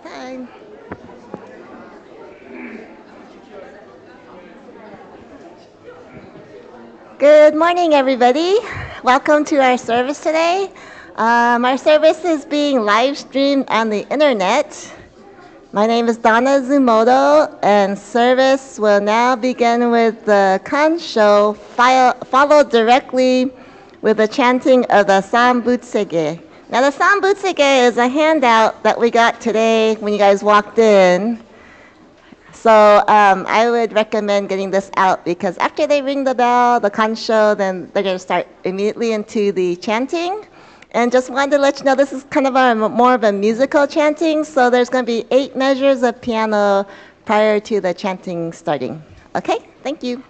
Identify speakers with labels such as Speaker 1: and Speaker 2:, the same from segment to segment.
Speaker 1: Hi. Good morning, everybody. Welcome to our service today. Our service is being live streamed on the internet. My name is Donna Zumoto, and service will now begin with the Kansho, followed directly with the chanting of the Sambutsege. Now, the Sambutsege is a handout that we got today when you guys walked in. So I would recommend getting this out because after they ring the bell, the kansho, then they're going to start immediately into the chanting. And just wanted to let you know this is kind of more of a musical chanting, so there's going to be 8 measures of piano prior to the chanting starting. Okay, thank you.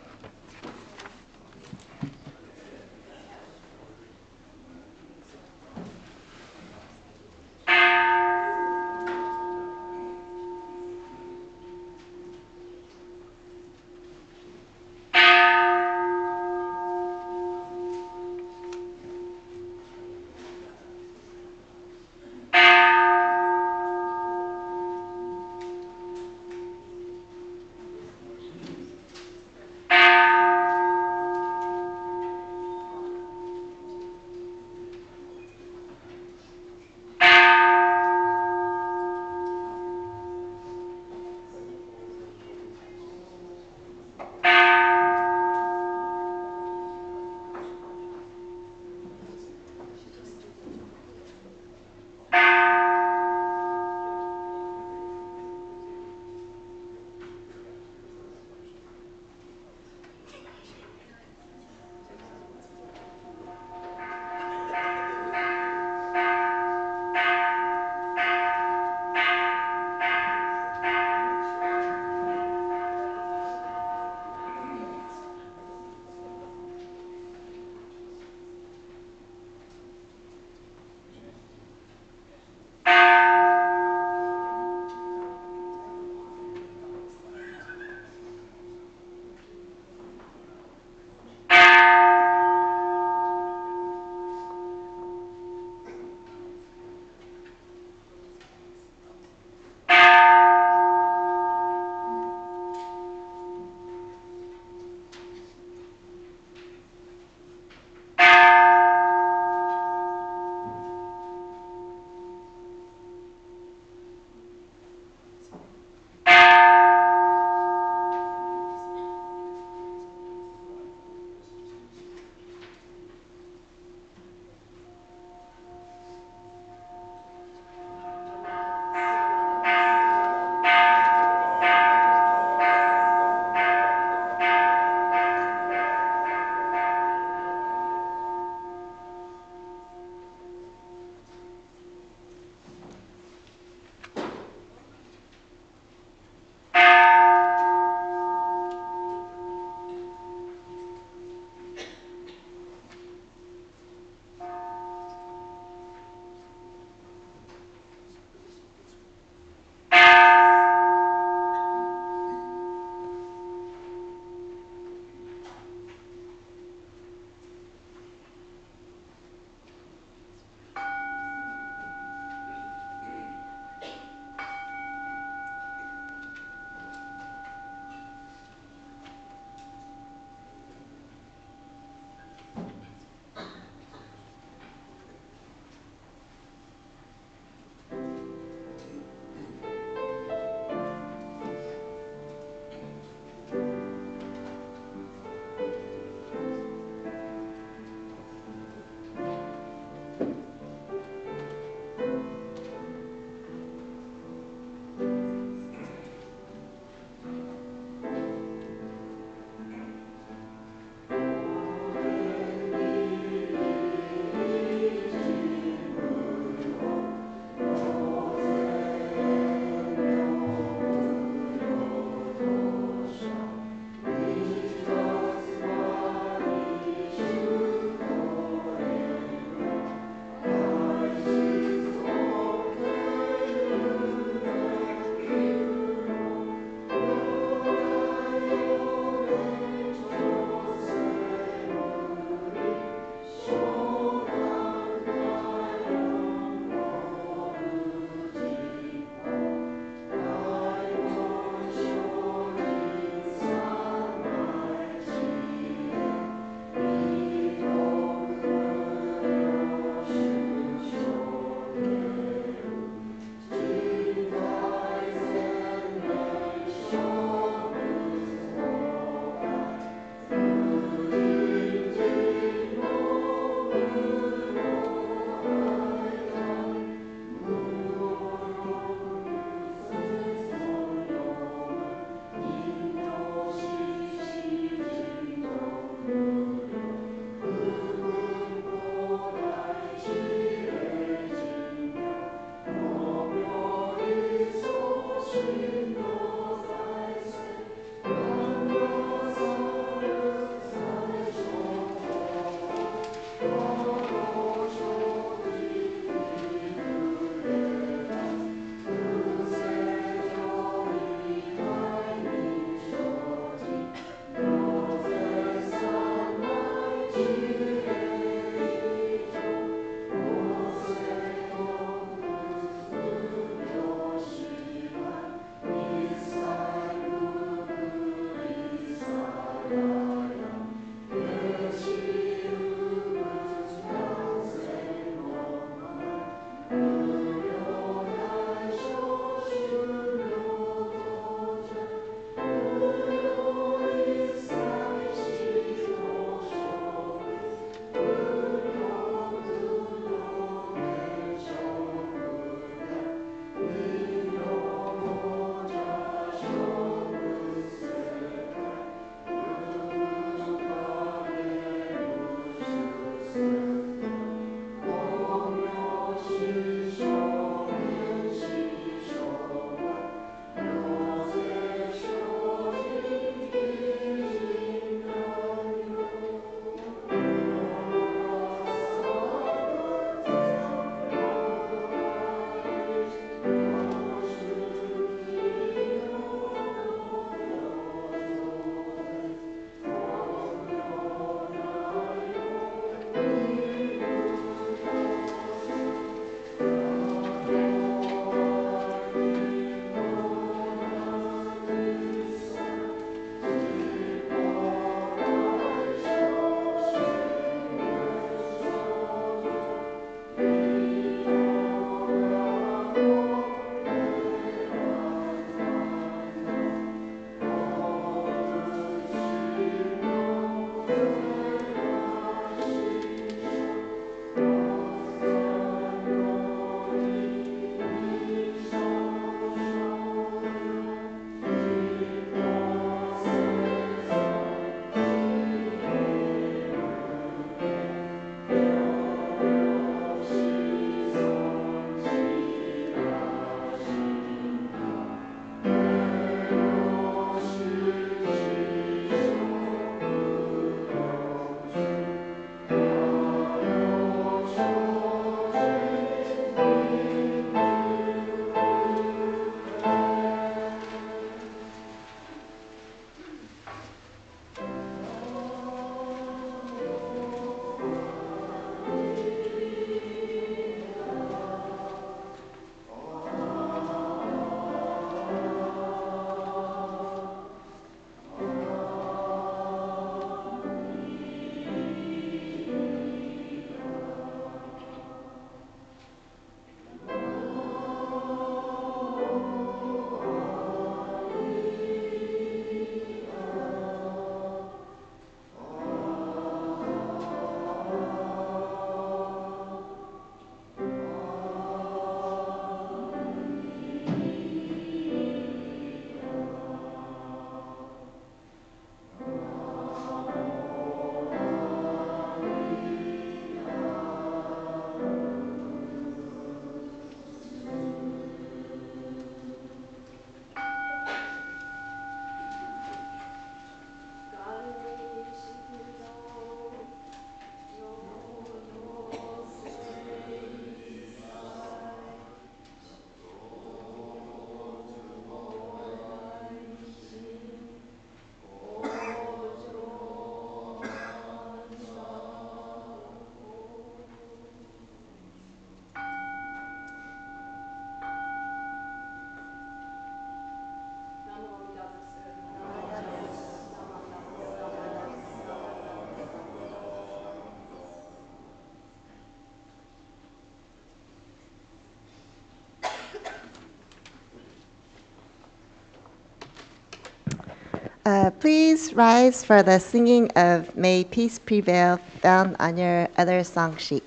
Speaker 1: Please rise for the singing of May Peace Prevail found on your other song sheet.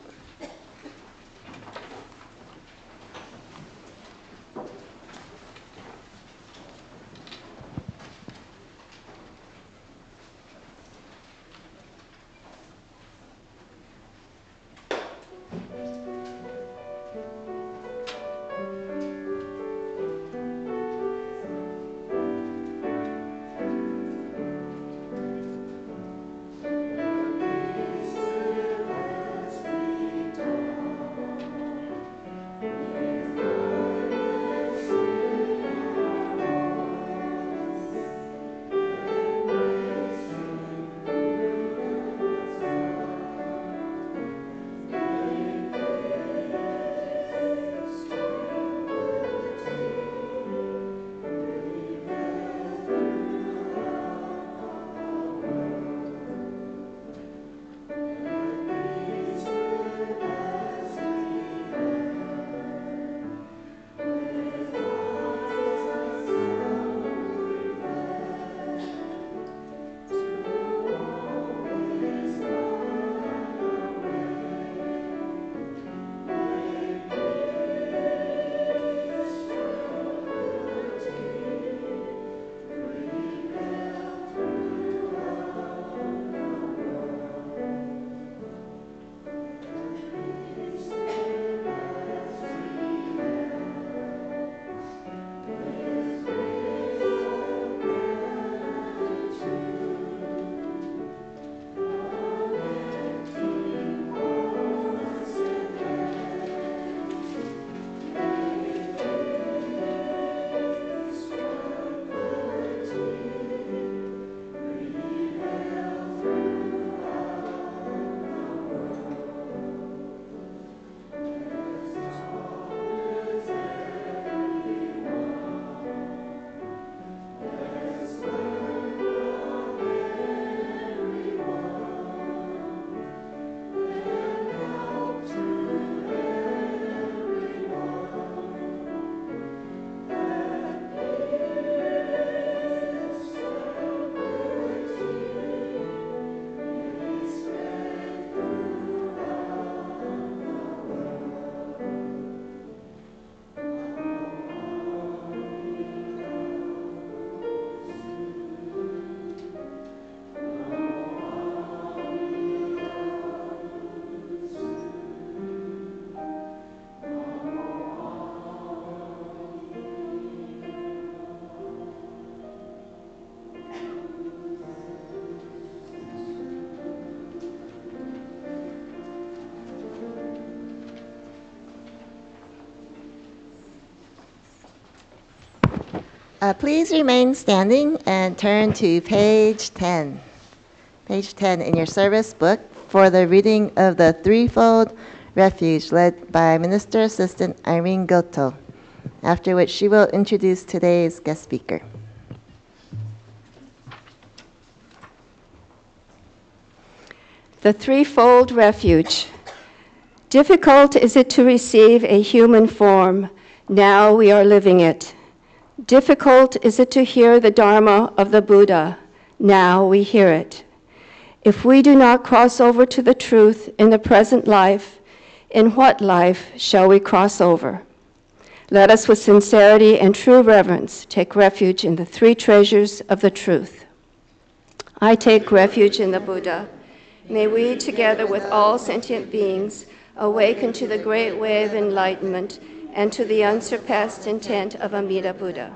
Speaker 1: Please remain standing and turn to page 10. Page 10 in your service book for the reading of the Threefold Refuge led by Minister Assistant Irene Goto, after which she will introduce today's guest speaker.
Speaker 2: The Threefold Refuge. Difficult is it to receive a human form. Now we are living it. Difficult is it to hear the Dharma of the Buddha. Now we hear it. If we do not cross over to the truth in the present life, in what life shall we cross over? Let us with sincerity and true reverence take refuge in the three treasures of the truth. I take refuge in the Buddha. May we, together with all sentient beings, awaken to the great way of enlightenment and to the unsurpassed intent of Amida Buddha.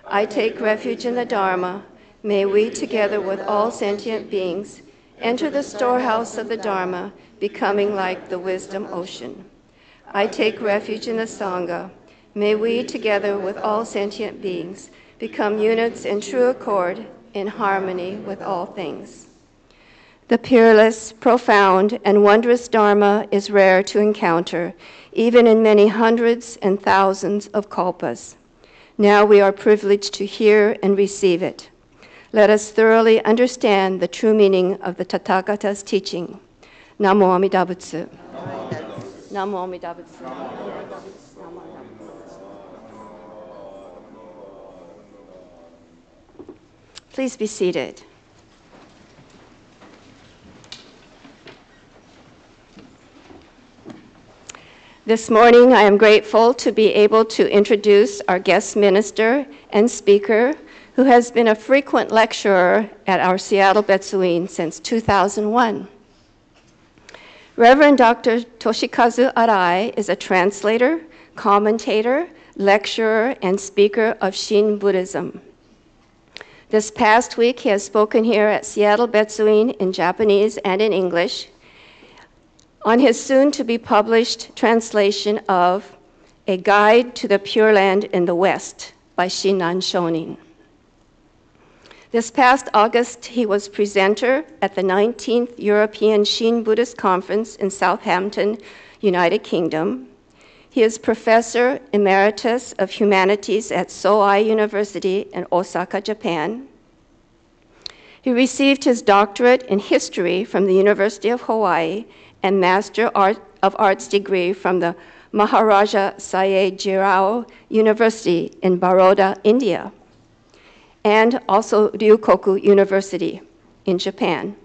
Speaker 2: I take refuge in the Dharma. May we, together with all sentient beings, enter the storehouse of the Dharma, becoming like the wisdom ocean. I take refuge in the Sangha. May we, together with all sentient beings, become units in true accord, in harmony with all things. The peerless, profound, and wondrous Dharma is rare to encounter, even in many hundreds and thousands of kalpas. Now we are privileged to hear and receive it. Let us thoroughly understand the true meaning of the Tathagata's teaching. Namo Amida Butsu. Namo Amida Butsu. Please be seated. This morning, I am grateful to be able to introduce our guest minister and speaker, who has been a frequent lecturer at our Seattle Betsuin since 2001. Reverend Dr. Toshikazu Arai is a translator, commentator, lecturer, and speaker of Shin Buddhism. This past week, he has spoken here at Seattle Betsuin in Japanese and in English on his soon-to-be-published translation of A Guide to the Pure Land in the West by Shinran Shonin. This past August, he was presenter at the 19th European Shin Buddhist Conference in Southampton, United Kingdom. He is Professor Emeritus of Humanities at Soai University in Osaka, Japan. He received his doctorate in history from the University of Hawaii and Master of Arts degree from the Maharaja Sayajirao University in Baroda, India, and also Ryukoku University in Japan.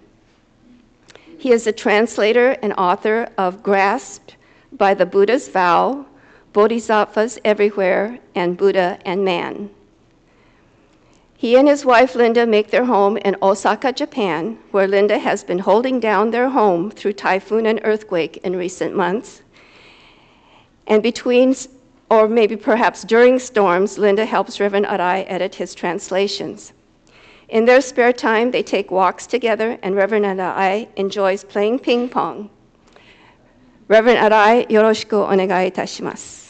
Speaker 2: He is a translator and author of Grasped by the Buddha's Vow, Bodhisattvas Everywhere, and Buddha and Man. He and his wife, Linda, make their home in Osaka, Japan, where Linda has been holding down their home through typhoon and earthquake in recent months. And between, or maybe perhaps during storms, Linda helps Reverend Arai edit his translations. In their spare time, they take walks together, and Reverend Arai enjoys playing ping pong. Reverend Arai, yoroshiku onegai itashimasu.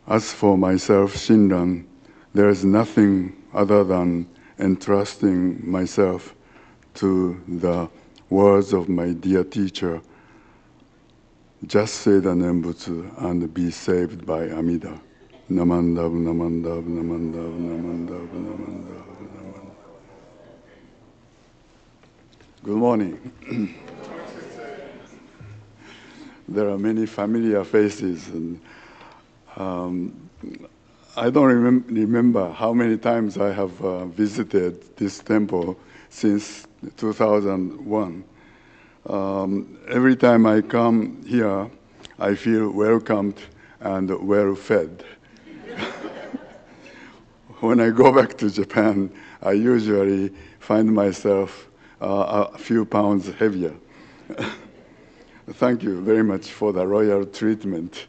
Speaker 3: As for myself, Shinran, there is nothing other than entrusting myself to the words of my dear teacher. Just say the Nembutsu and be saved by Amida. Namandav, Namandav, Namandav, Namandav, Namandav, Namandav. Good morning. There are many familiar faces, and I don't remember how many times I have visited this temple since 2001. Every time I come here, I feel welcomed and well fed. When I go back to Japan, I usually find myself a few pounds heavier. Thank you very much for the royal treatment.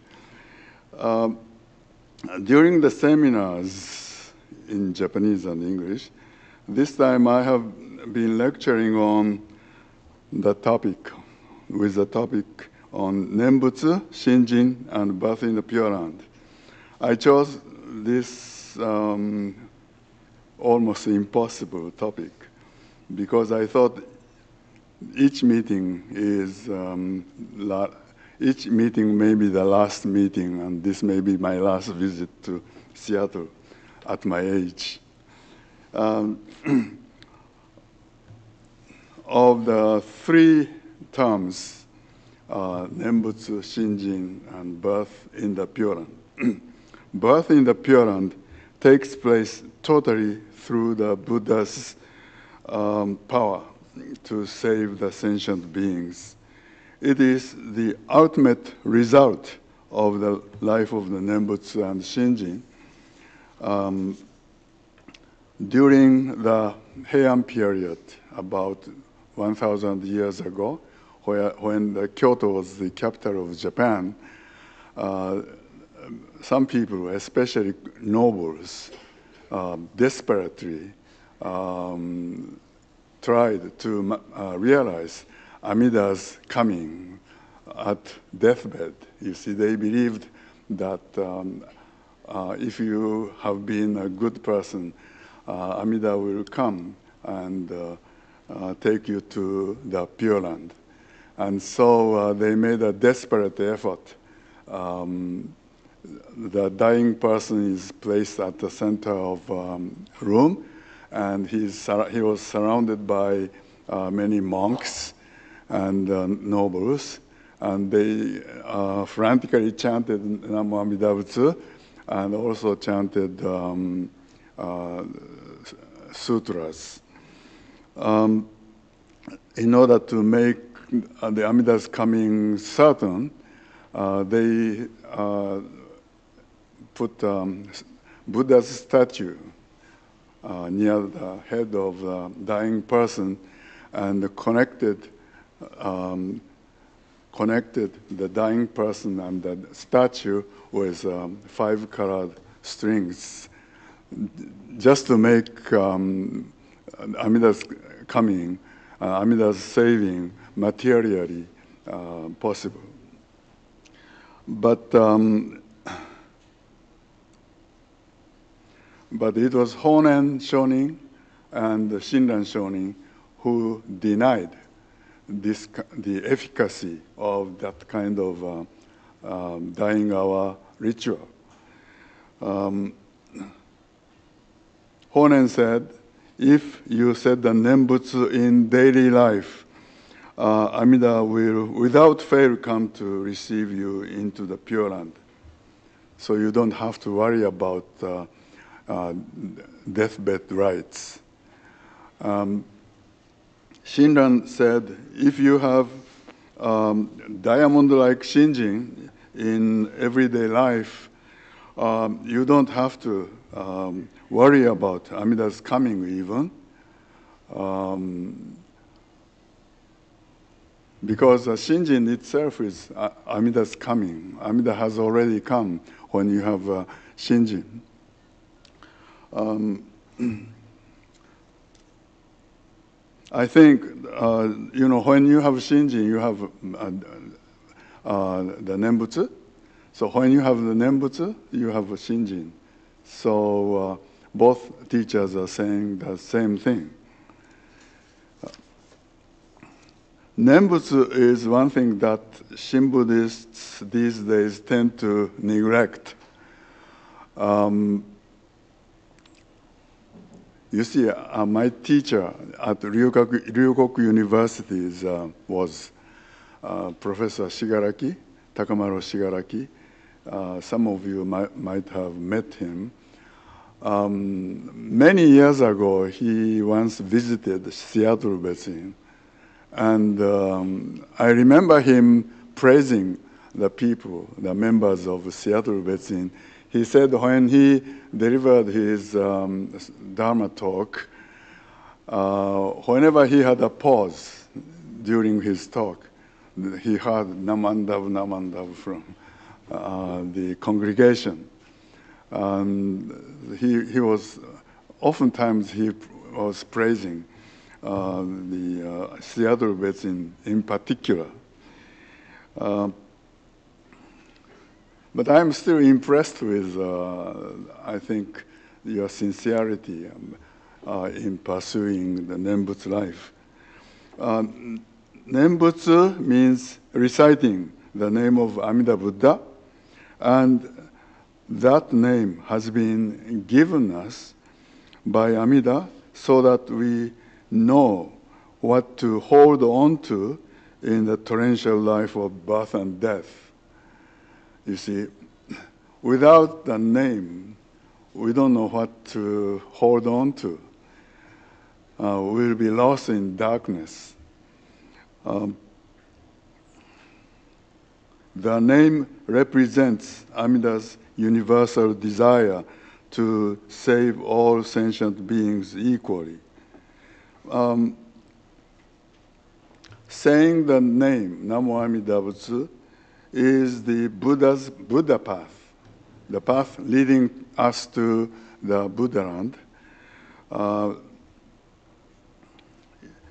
Speaker 3: During the seminars in Japanese and English, this time I have been lecturing on the topic, with the topic on Nembutsu, Shinjin, and birth in the Pure Land. I chose this almost impossible topic because I thought each meeting may be the last meeting, and this may be my last visit to Seattle at my age. Of the three terms, Nembutsu, Shinjin, and birth in the Pure Land. Birth in the Pure Land takes place totally through the Buddha's power to save the sentient beings. It is the ultimate result of the life of the Nembutsu and Shinjin. During the Heian period, about 1,000 years ago, when Kyoto was the capital of Japan, some people, especially nobles, desperately tried to realize Amida's coming at deathbed. You see, they believed that if you have been a good person, Amida will come and take you to the Pure Land. And so they made a desperate effort. The dying person is placed at the center of room, and he was surrounded by many monks and nobles, and they frantically chanted Namo Amida Butsu, and also chanted sutras. In order to make the Amida's coming certain, they put Buddha's statue near the head of the dying person and connected the dying person and the statue with 5-colored strings, just to make Amida's coming, Amida's saving materially possible. But it was Honen Shonin and Shinran Shonin who denied the efficacy of that kind of dying hour ritual. Honen said, if you said the Nembutsu in daily life, Amida will without fail come to receive you into the Pure Land. So you don't have to worry about deathbed rites. Shinran said, if you have diamond-like Shinjin in everyday life, you don't have to worry about Amida's coming even, because Shinjin itself is Amida's coming. Amida has already come when you have Shinjin. I think, when you have Shinjin, you have the Nembutsu. So when you have the Nembutsu, you have a Shinjin. So both teachers are saying the same thing. Nembutsu is one thing that Shin Buddhists these days tend to neglect. You see, my teacher at Ryokoku University was Professor Shigaraki, Takamaru Shigaraki. Some of you might have met him. Many years ago, he once visited Seattle Betsuin. And I remember him praising the people, the members of Seattle Betsuin. He said when he delivered his Dharma talk, whenever he had a pause during his talk, he heard Namandav, Namandav from the congregation. He was, oftentimes he was praising the Seattle Betsuin in particular. But I'm still impressed with, I think, your sincerity in pursuing the Nembutsu life. Nembutsu means reciting the name of Amida Buddha, and that name has been given us by Amida so that we know what to hold on to in the torrential life of birth and death. You see, without the name, we don't know what to hold on to. We'll be lost in darkness. The name represents Amida's universal desire to save all sentient beings equally. Saying the name, Namo Amida Butsu, is the Buddha path, the path leading us to the Buddha land,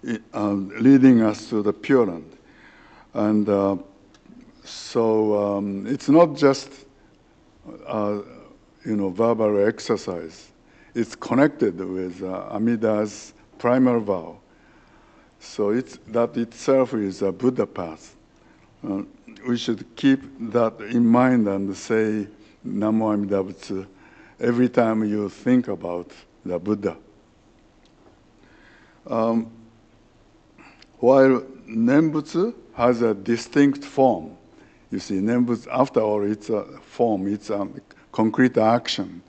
Speaker 3: leading us to the Pure Land. And so it's not just verbal exercise. It's connected with Amida's primal vow. So that itself is a Buddha path. We should keep that in mind and say Namo Amida Butsu every time you think about the Buddha. While Nembutsu has a distinct form, you see, Nembutsu, after all, it's a form, it's a concrete action.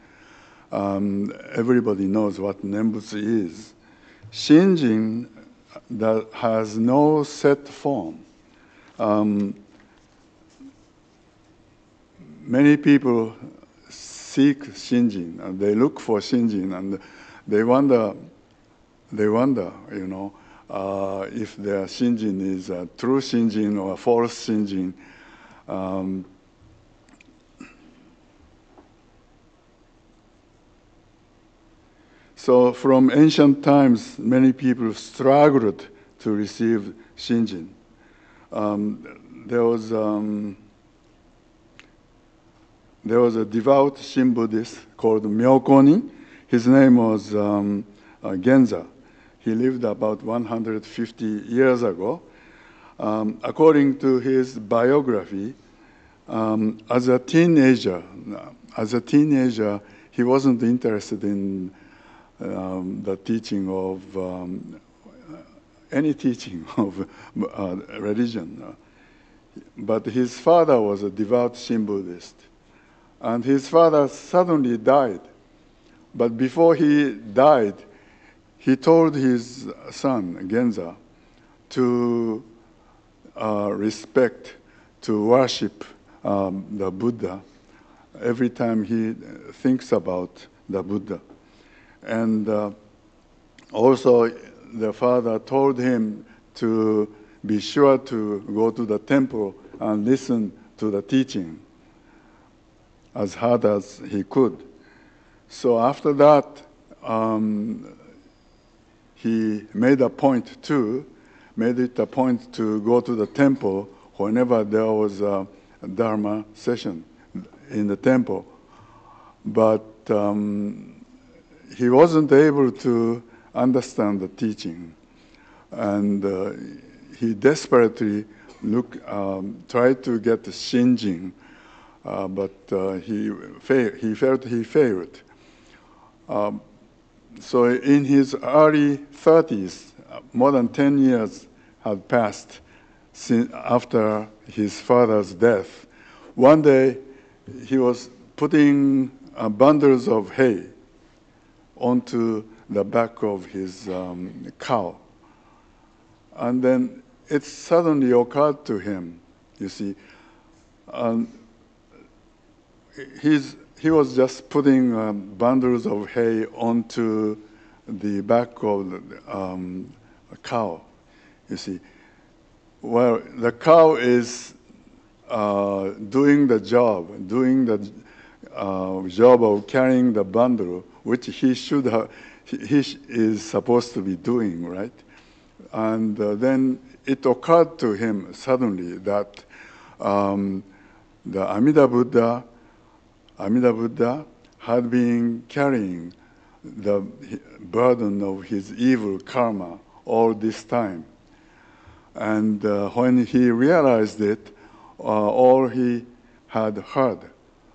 Speaker 3: Everybody knows what Nembutsu is. Shinjin that has no set form. Many people seek Shinjin, and they look for Shinjin, and they wonder, if their Shinjin is a true Shinjin or a false Shinjin. So from ancient times, many people struggled to receive Shinjin. There was a devout Shin Buddhist called Myokonin. His name was Genza. He lived about 150 years ago. According to his biography, as a teenager, he wasn't interested in the teaching of any teaching of religion. But his father was a devout Shin Buddhist. And his father suddenly died. But before he died, he told his son, Genza, to respect, to worship the Buddha every time he thinks about the Buddha. And also, the father told him to be sure to go to the temple and listen to the teaching as hard as he could. So after that, he made it a point to go to the temple whenever there was a Dharma session in the temple. But he wasn't able to understand the teaching. And he desperately tried to get the Shinjin, but he failed. So in his early 30s, more than 10 years had passed after his father's death. One day, he was putting bundles of hay onto the back of his cow. And then it suddenly occurred to him, you see, he was just putting bundles of hay onto the back of a cow, you see. Well, the cow is doing the job of carrying the bundle, which he is supposed to be doing, right? And then it occurred to him suddenly that the Amida Buddha had been carrying the burden of his evil karma all this time. And when he realized it, all he had heard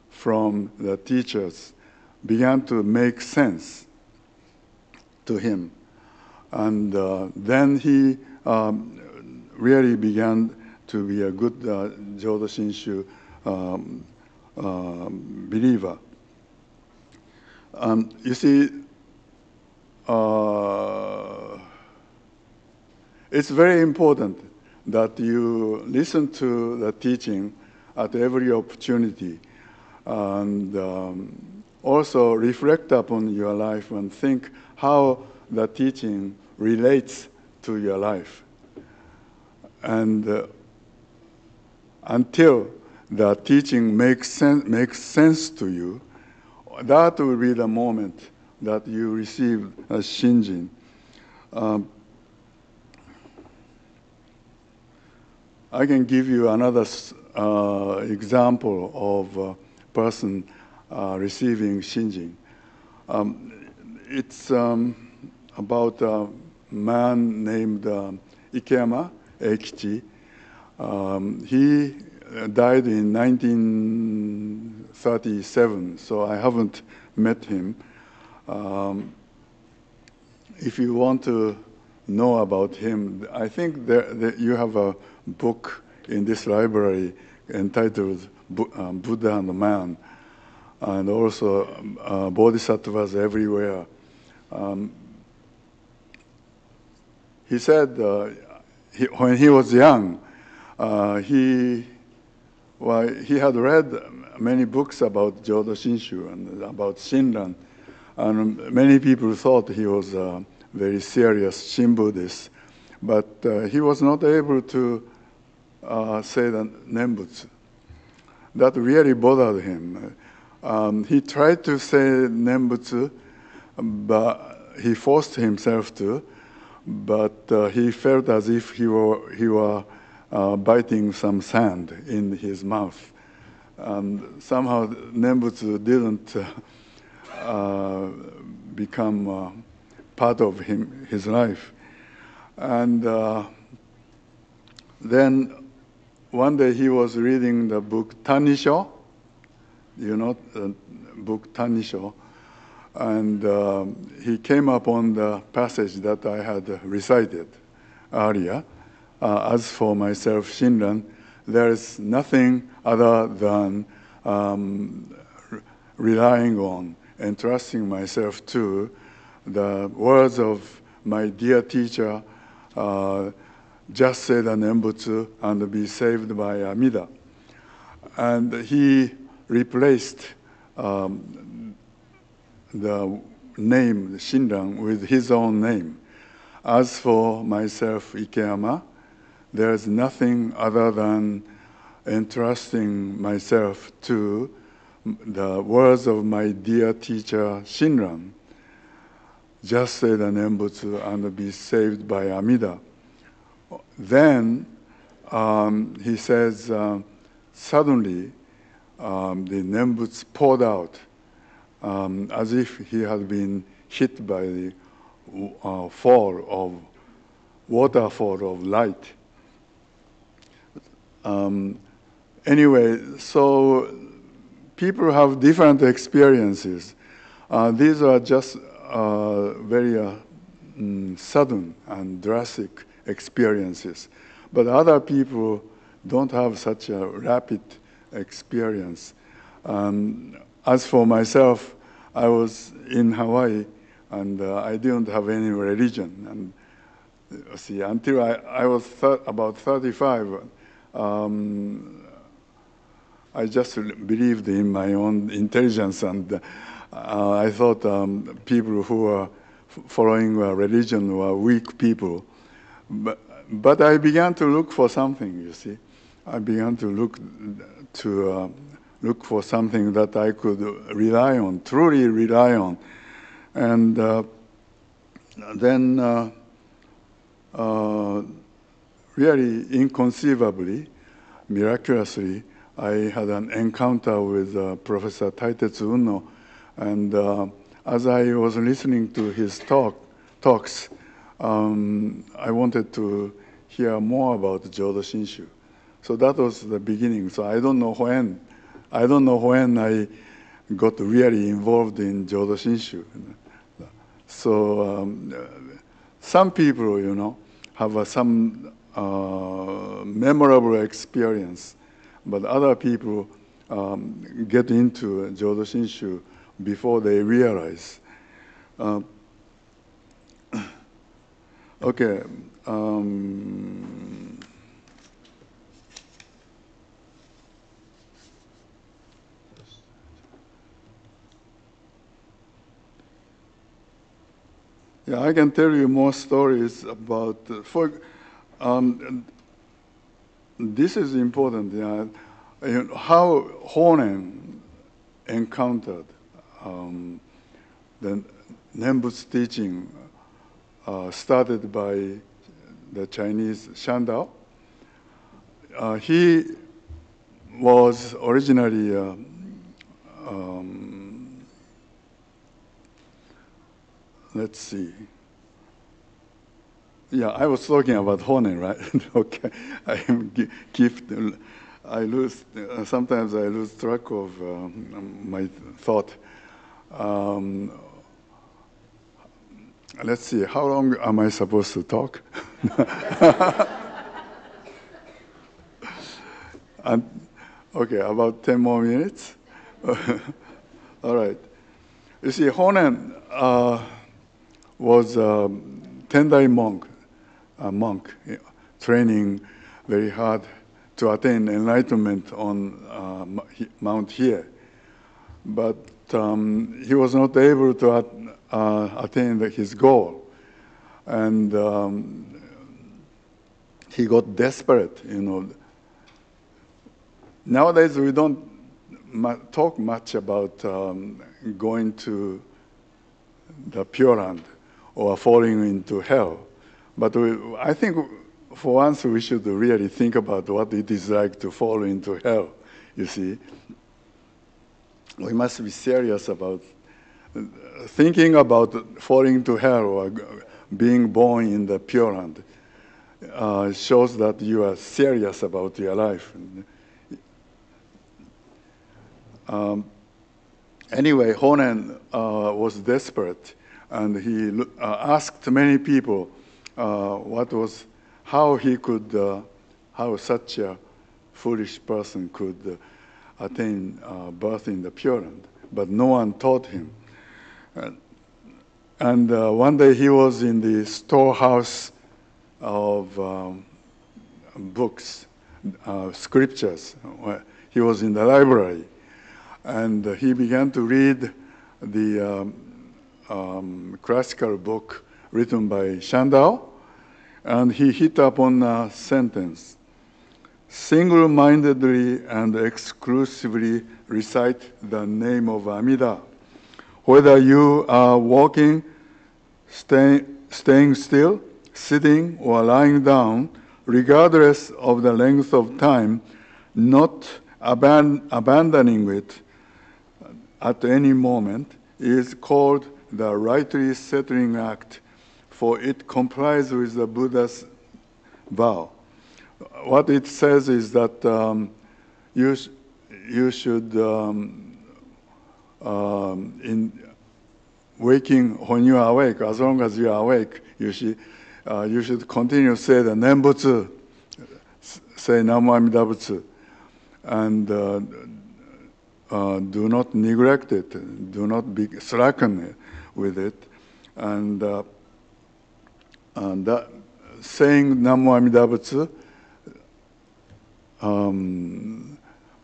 Speaker 3: from the teachers began to make sense to him. And then he really began to be a good Jodo Shinshu believer. You see, it's very important that you listen to the teaching at every opportunity, and also reflect upon your life and think how the teaching relates to your life. And until the teaching makes sense to you, that will be the moment that you receive a Shinjin. I can give you another example of a person receiving Shinjin. It's about a man named Ikeyama Eikichi. He died in 1937, so I haven't met him. If you want to know about him, I think you have a book in this library entitled Buddha and Man, and also Bodhisattvas Everywhere. He said when he was young, he had read many books about Jodo Shinshu and about Shinran, and many people thought he was a very serious Shin Buddhist, but he was not able to say the Nembutsu. That really bothered him. He tried to say Nembutsu, but he forced himself to, but he felt as if he were biting some sand in his mouth. And somehow Nembutsu didn't become part of his life. And then one day he was reading the book Tanisho, the book Tanisho, and he came upon the passage that I had recited earlier. As for myself, Shinran, there is nothing other than relying on and trusting myself to the words of my dear teacher, just say the Nembutsu and be saved by Amida. And he replaced the name Shinran with his own name. As for myself, Ikeyama, there is nothing other than entrusting myself to the words of my dear teacher Shinran. Just say the Nembutsu and be saved by Amida. Then he says, suddenly the Nembutsu poured out as if he had been hit by the waterfall of light. Anyway, so people have different experiences. These are just very sudden and drastic experiences. But other people don't have such a rapid experience. As for myself, I was in Hawaii and I didn't have any religion. And see, until I was about 35, I just believed in my own intelligence, and I thought people who were following a religion were weak people. But I began to look for something, you see. I began to look for something that I could rely on, truly rely on. And then really inconceivably, miraculously, I had an encounter with Professor Taitetsu Uno, and as I was listening to his talks, I wanted to hear more about Jodo Shinshu. So that was the beginning. So I don't know when I got really involved in Jodo Shinshu. So some people, have some memorable experience, but other people get into Jodo Shinshu before they realize. Okay. Yeah, I can tell you more stories about. This is important. How Honen encountered the Nembutsu teaching started by the Chinese Shandao. He was originally let's see. Yeah, I was talking about Honen, right? Okay, I lose sometimes I lose track of my thought. Um, let's see, how long am I supposed to talk? Okay, about 10 more minutes. All right. You see, Honen was a Tendai monk, training very hard to attain enlightenment on Mount Hiei. But he was not able to attain his goal. And he got desperate, Nowadays, we don't talk much about going to the Pure Land or falling into hell. But I think for once we should really think about what it is like to fall into hell, you see. We must be serious about thinking about falling into hell or being born in the Pure Land. Shows that you are serious about your life. Anyway, Honen was desperate, and he asked many people how such a foolish person could attain birth in the Pure Land, but no one taught him. And one day he was in the storehouse of books, scriptures. He was in the library, and he began to read the classical book written by Shandao, and he hit upon a sentence: single-mindedly and exclusively recite the name of Amida. Whether you are walking, staying still, sitting, or lying down, regardless of the length of time, not abandoning it at any moment, is called the rightly settling act, for it complies with the Buddha's vow. What it says is that you should, in waking, when you are awake, as long as you are awake, you should continue to say the Nembutsu, say Namu Amida Butsu, and do not neglect it, do not be slacken with it, and that saying Namu Amida Butsu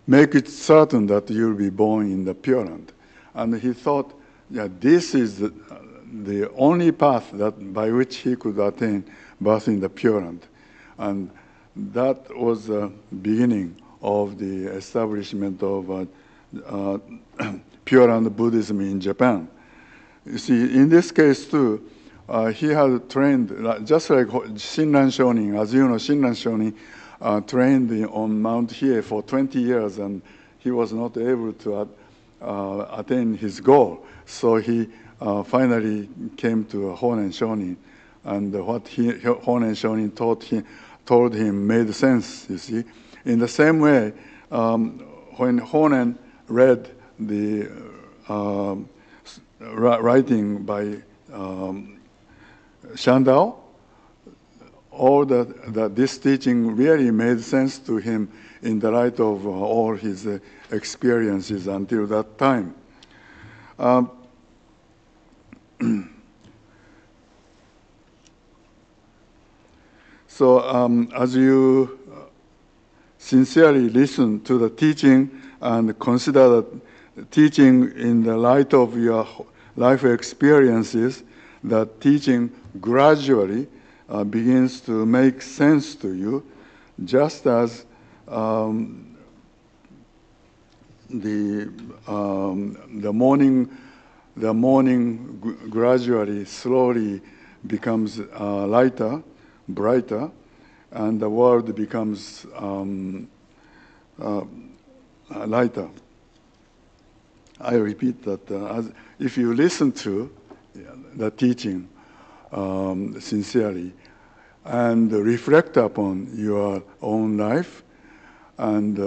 Speaker 3: make it certain that you'll be born in the Pure Land. And he thought, yeah, this is the only path by which he could attain birth in the Pure Land. And that was the beginning of the establishment of Pure Land Buddhism in Japan. You see, in this case too, he had trained, just like Shinran Shonin, as you know, Shinran Shonin trained on Mount Hiei for 20 years, and he was not able to attain his goal. So he finally came to Honen Shonin, and what Honen Shonin told him made sense, you see. In the same way, when Honen read the writing by Shandao, this teaching really made sense to him in the light of all his experiences until that time. So as you sincerely listen to the teaching and consider the teaching in the light of your life experiences, that teaching gradually begins to make sense to you, just as the morning gradually, slowly becomes lighter, brighter, and the world becomes lighter. I repeat that if you listen to the teaching sincerely, and reflect upon your own life and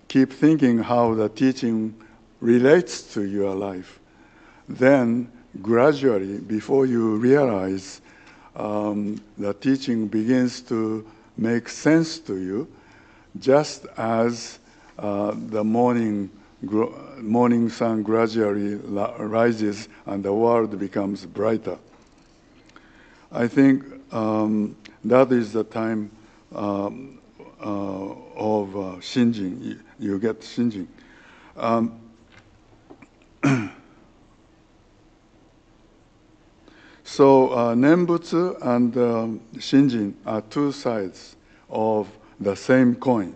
Speaker 3: keep thinking how the teaching relates to your life. Then gradually, before you realize, the teaching begins to make sense to you, just as the morning sun gradually rises and the world becomes brighter. I think that is the time of shinjin. You get shinjin. So Nembutsu and shinjin are two sides of the same coin.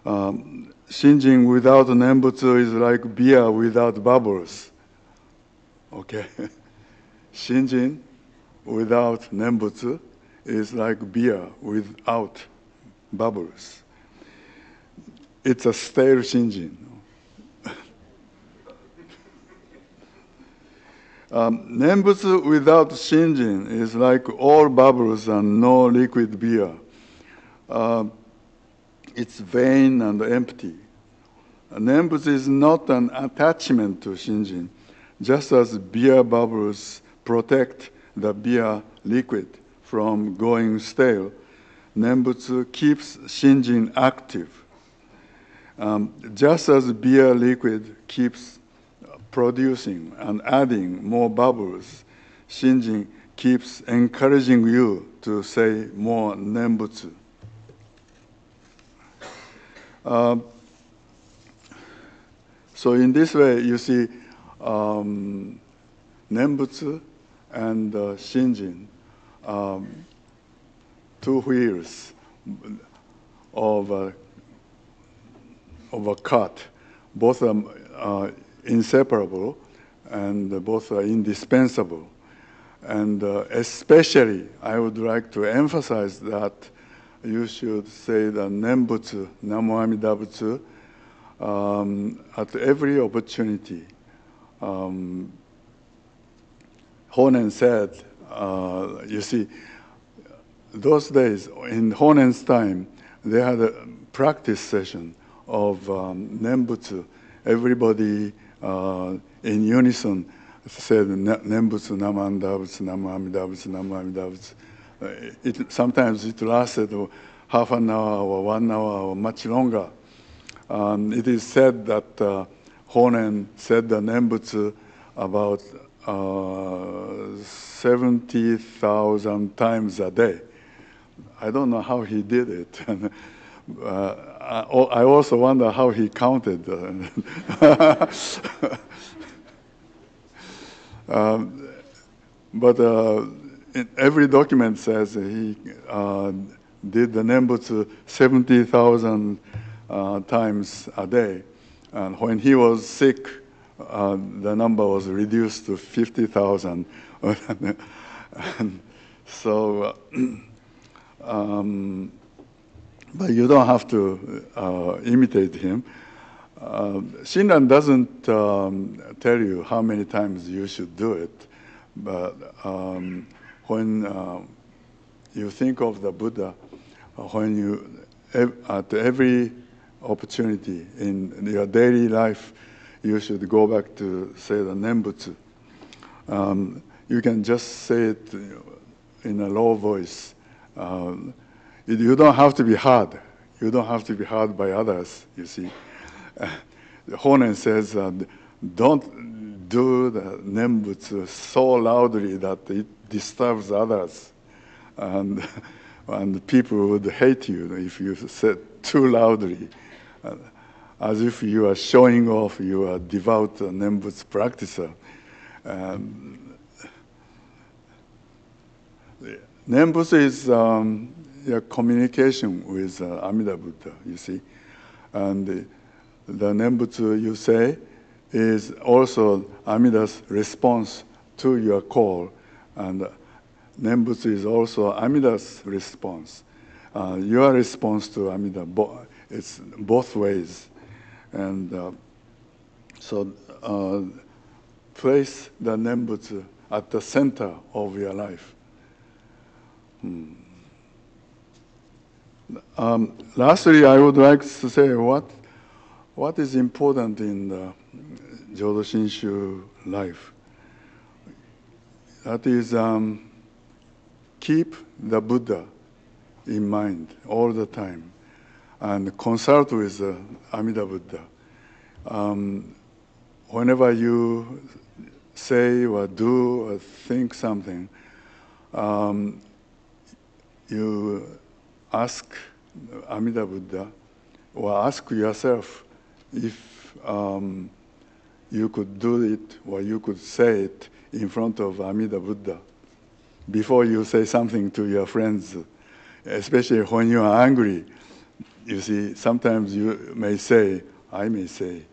Speaker 3: Shinjin without Nembutsu is like beer without bubbles. Okay? Shinjin without Nembutsu is like beer without bubbles. It's a stale shinjin. Nembutsu without shinjin is like all bubbles and no liquid beer. It's vain and empty. Nembutsu is not an attachment to shinjin, just as beer bubbles protect the beer liquid from going stale. Nembutsu keeps shinjin active. Just as beer liquid keeps producing and adding more bubbles, shinjin keeps encouraging you to say more Nembutsu. So in this way, you see, Nembutsu and shinjin, two wheels of a cart. Both are inseparable and both are indispensable. And especially, I would like to emphasize that you should say the Nembutsu, Namo Amida Butsu, at every opportunity. Honen said, you see, those days, in Honen's time, they had a practice session of Nembutsu. Everybody in unison said Nembutsu, Namo Amida Butsu, Namo Amida Butsu, Namo Amida Butsu. Sometimes it lasted half an hour or 1 hour or much longer. It is said that Honen said the Nembutsu about 70,000 times a day. I don't know how he did it. I also wonder how he counted. But every document says he did the Nembutsu 70,000 times a day. And when he was sick, the number was reduced to 50,000. And so, but you don't have to imitate him. Shinran doesn't tell you how many times you should do it, but when you think of the Buddha, when you, at every opportunity in your daily life, you should go back to say the Nembutsu. You can just say it in a low voice. You don't have to be hard. You don't have to be hard by others, you see. Honen says, don't do the Nembutsu so loudly that it disturbs others. And people would hate you if you said too loudly, as if you are showing off you are devout Nembutsu practicer. Nembutsu is a communication with Amida Buddha, you see. And the Nembutsu you say is also Amida's response to your call. And Nembutsu is also Amida's response. Your response to Amida, it's both ways. And so place the Nembutsu at the center of your life. Lastly, I would like to say what is important in the Jodo Shinshu life. That is, keep the Buddha in mind all the time and consult with Amida Buddha. Whenever you say or do or think something, you ask Amida Buddha or ask yourself if you could do it or you could say it in front of Amida Buddha before you say something to your friends, especially when you are angry. You see, sometimes you may say, I may say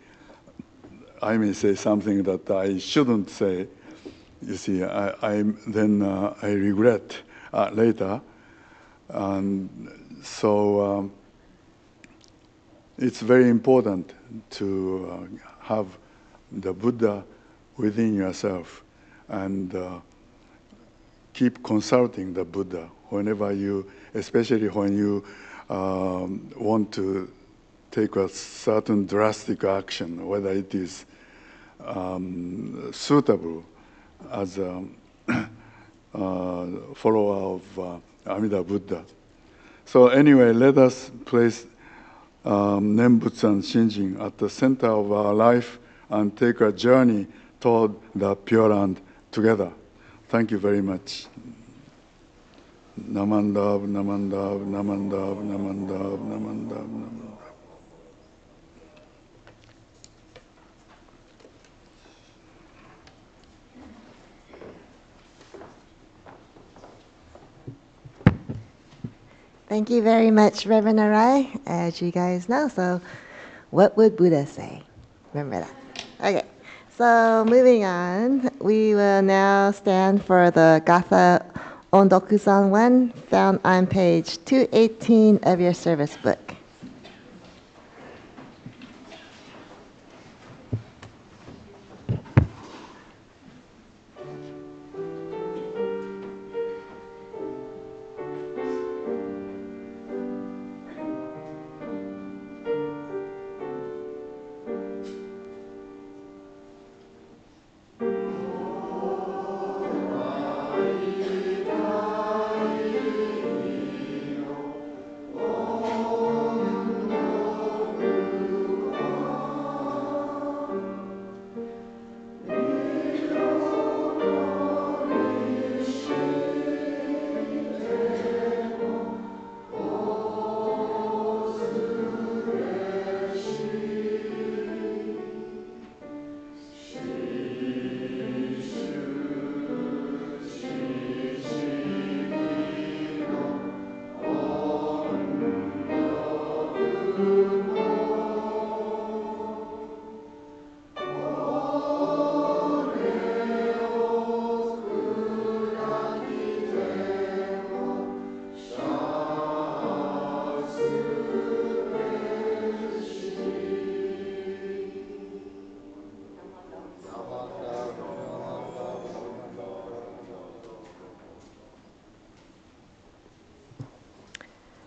Speaker 3: something that I shouldn't say. You see, then I regret later. And so it's very important to have the Buddha within yourself and keep consulting the Buddha whenever you, especially when you want to take a certain drastic action, whether it is suitable as a follower of Amida Buddha. So anyway, let us place Nembutsu and Shinjin at the center of our life and take a journey toward the Pure Land together. Thank you very much. Namandav, Namandav, Namandav, Namandav, Namandav, Namandav.
Speaker 1: Thank you very much, Reverend Arai. As you guys know, so what would Buddha say? Remember that. Okay, so moving on, we will now stand for the Gatha Ondokusan 1, found on page 218 of your service book.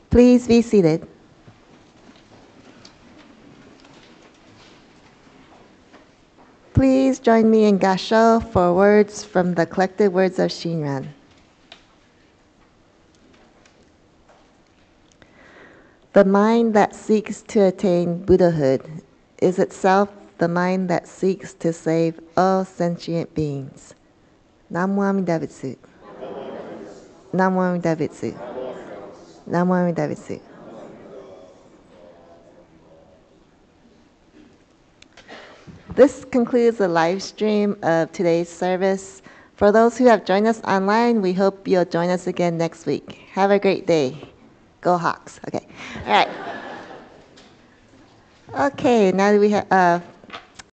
Speaker 1: Please be seated. Please join me in Gasho for words from the collected words of Shinran. The mind that seeks to attain Buddhahood is itself the mind that seeks to save all sentient beings. Namo Amida Betsu. Namo Amida Betsu. Namo Amida Betsu. This concludes the live stream of today's service. For those who have joined us online, we hope you'll join us again next week. Have a great day. Go Hawks. Okay. All right. Okay, now that we have